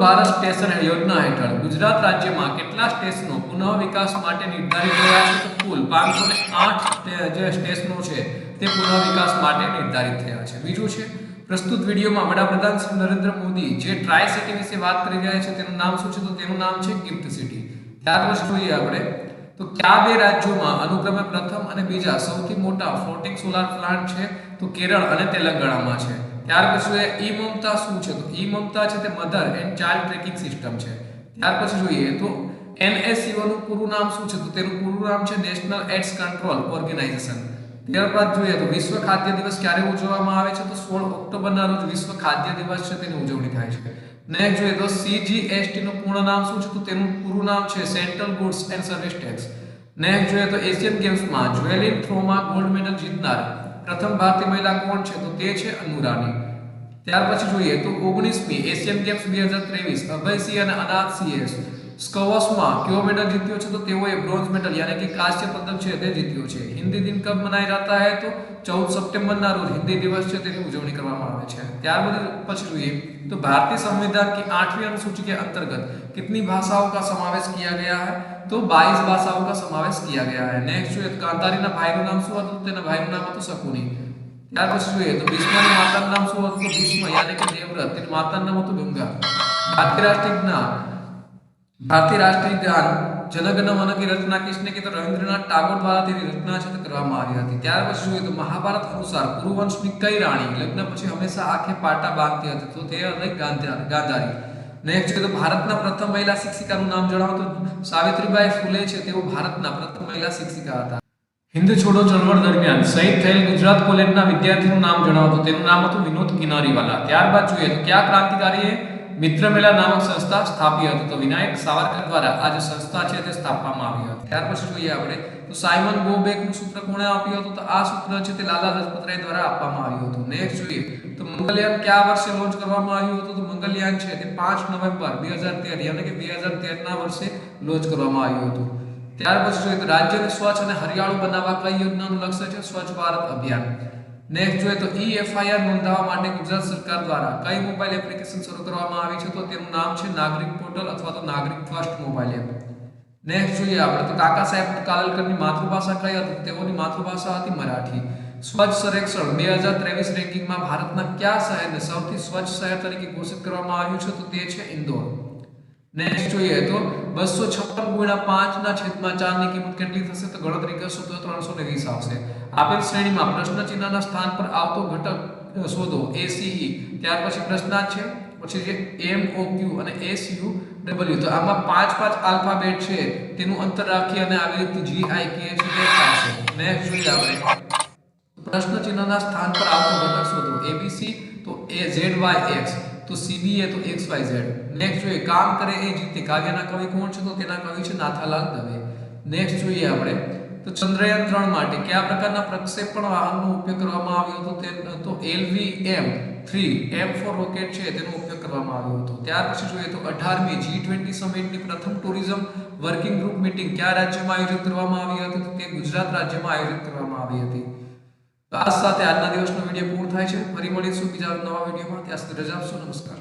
Bharat station યોજના હેઠળ ગુજરાત રાજ્યમાં કેટલા સ્ટેશનો પુનઃ વિકાસ માટે નિર્ધારિત થયા છે? તો કુલ 508 જે સ્ટેશનો છે તે પુનઃ વિકાસ માટે નિર્ધારિત થયા છે. બીજું છે પ્રસ્તુત વિડીયોમાં વડાપ્રધાન શ્રી નરેન્દ્ર મોદી જે ટ્રાય સિટી વિશે વાત કરી રહ્યા છે તેનું નામ શું છે? તો તેનું નામ છે ગિફ્ટ સિટી. ત્યાર પછી જોઈએ આપણે તો કયા બે રાજ્યોમાં અનુક્રમે પ્રથમ અને બીજા સૌથી મોટા ફ્લોટિંગ સોલાર પ્લાન્ટ છે? તો કેરળ અને તેલંગાણામાં છે. ત્યાર પછી ઈ-મમતા શું છે? તો ઈ-મમતા છે તે mother and child tracking system છે. ત્યાર પછી જોઈએ તો NSCO નું પૂરું નામ શું છે? તો તેનું પૂરું નામ છે નેશનલ એડ્સ કંટ્રોલ ઓર્ગેનાઇઝેશન. ત્યારબાદ જોઈએ તો વિશ્વ ખાદ્ય દિવસ ક્યારે ઉજવવામાં આવે છે? તો 16 ઓક્ટોબરના રોજ વિશ્વ ખાદ્ય દિવસ છે તેની ઉજવણી થાય છે. નેક્સ્ટ જોઈએ તો CGST નું પૂર્ણ નામ શું છે? તો તેનું પૂરું નામ છે central goods and service tax. Next જોઈએ તો એશિયન ગેમ્સમાં જ્વેલિન થ્રોમાં ગોલ્ડ મેડલ જીતનાર પ્રથમ ભારતીય મહિલા કોણ છે? તો તે છે અનુ રાની. ત્યાર પછી જોઈએ તો 19મી એશિયન ગેમ્સ 2023 અભયસિંહ અને અનાથસિંહે સ્ક્વોશમાં કયો મેડલ જીત્યો છે? તો તેઓએ બ્રોન્ઝ મેડલ યાની કે કાંસ્ય પદક છે તે જીત્યો છે. હિન્દી દિન કબ મનાયા જાતા હૈ? તો 14 સપ્ટેમ્બરના રોજ હિન્દી દિવસ છે તેની ઉજવણી કરવામાં આવે છે. ત્યારબાદ પછી જોઈએ तो भारतीय संविधान की 8वीं अनुसूची के अंतर्गत कितनी भाषाओं का समावेश किया गया है? तो 22 भाषाओं का समावेश किया गया है. नेक्स्ट જોઈએ તો ગાંધારીના ભાઈનું નામ શું હતું? તેના ભાઈનું નામ હતું શકુની. ત્યાર પછી જોઈએ તો ભીષ્મની માતાનું નામ શું હતું? તો ભીષ્મ યાની કે દેવવ્રત. તેનું માતાનું નામ હતું ગંગા. ભારતીય રાષ્ટ્રીય ગાન जनगण मन की रचना किसने की? तो रविंद्रनाथ टागोर द्वारा तेरी रचना છે તે કરવામાં આવી હતી. ત્યાર પછી જોઈએ તો મહાભારત અનુસાર કુરુવંશની કઈ રાણી લગ્ન પછી હંમેશા આંખે પાટા બાંધતી હતી? તો તે હતી ગાંધારી. નેક્સ્ટ જોઈએ તો ભારતના પ્રથમ મહિલા શિક્ષિકાનું નામ જણાવો. તો સાવિત્રીબાઈ ફૂલે છે તેઓ ભારતના પ્રથમ મહિલા શિક્ષિકા હતા. હિન્દ છોડો ચળવળ દરમિયાન શહીદ થયેલ ગુજરાત કોલેજના વિદ્યાર્થીનું નામ જણાવો. તો તેનું નામ હતું વિનોદ કિનારીવાલા. ત્યારબાદ જોઈએ તો કયા ક્રાંતિકારીએ મિત્ર મેળા નામક સંસ્થા સ્થાપી હતી? તો વિનાયક સાવરકર દ્વારા આ જે સંસ્થા છે તે સ્થાપવામાં આવી હતી. ત્યાર પછી જોઈએ આપણે તો સાયમન ગો બેક નું સૂત્ર કોણે આપ્યું હતું? તો આ સૂત્ર છે તે લાલા લજપત રાય દ્વારા આપવામાં આવ્યું હતું. નેક્સ્ટ જોઈએ તો મંગલયાન કયા વર્ષે લોન્ચ કરવામાં આવ્યું હતું? તો મંગલયાન છે તે 5 નવેમ્બર 2013 યાની કે 2013 ના વર્ષે લોન્ચ કરવામાં આવ્યું હતું. ત્યાર પછી જોઈએ તો રાજ્યને સ્વચ્છ અને હરિયાળું બનાવવા કઈ યોજનાનું લક્ષ્ય છે? સ્વચ્છ ભારત અભિયાન. નેક્સ્ટ જોઈએ તો FIR નોંધાવવા માટે ગુજરાત સરકાર દ્વારા કઈ મોબાઈલ એપ્લિકેશન શરૂ કરવામાં આવી છે? તો તેનું નામ છે નાગરિક પોર્ટલ અથવા તો નાગરિક ફર્સ્ટ મોબાઈલ એપ. નેક્સ્ટ જોઈએ આપણે તો કાકા સાહેબ કાલેલકરની માતૃભાષા કઈ હતી? તેઓની માતૃભાષા હતી મરાઠી. સ્વચ્છ સર્વેક્ષણ 2023 રેન્કિંગમાં ભારતના કયા શહેરને સૌથી સ્વચ્છ શહેર તરીકે ઘોષિત કરવામાં આવ્યું છે? તો તે છે ઇન્દોર. નેક્સ્ટ જોઈએ તો 256 * 5 ના છેદમાં 4 ની કિંમત કેટલી થશે? તો ગણતરી કરશો તો 320 આવશે. આપેલ શ્રેણીમાં પ્રશ્ન ચિહ્નના સ્થાન પર આવતો ઘટક શોધો. ACE. ત્યાર પછી પ્રશ્નાર્થ છે, પછી જે MOQ અને SUW. તો આમાં 5 આલ્ફાબેટ છે તેનું અંતર રાખી અને આવી રીતે GIK છે તે થશે. નેક્સ્ટ જોઈએ આપણે પ્રશ્ન ચિહ્નના સ્થાન પર આવતો ઘટક શોધો. ABC તો AZYX, તો CBA તો XYZ. નેક્સ્ટ જોઈએ કામ કરે એ જીતે. કાવ્યના કવિ કોણ છે? તો તેના કવિ છે નાથાલાલ દવે. નેક્સ્ટ જોઈએ આપણે તો ચંદ્રયાન 3 માટે કયા પ્રકારના પ્રક્ષેપણ વાહનનો ઉપયોગ કરવામાં આવ્યો હતો? તો LVM-3 M4 રોકેટ છે તેનો ઉપયોગ કરવામાં આવ્યો હતો. ત્યાર પછી જોઈએ તો 18મી G20 સમિટની પ્રથમ ટુરિઝમ વર્કિંગ ગ્રુપ મીટિંગ કયા રાજ્યમાં આયોજિત કરવામાં આવી હતી? તો તે ગુજરાત રાજ્યમાં આયોજિત કરવામાં આવી હતી. તો આ સાથે આજના દિવસનો વિડીયો પૂર્ણ થાય છે. ફરી મળીશું બીજા નવા વિડીયોમાં. ત્યાં સુધી રજા આપશો. નમસ્કાર.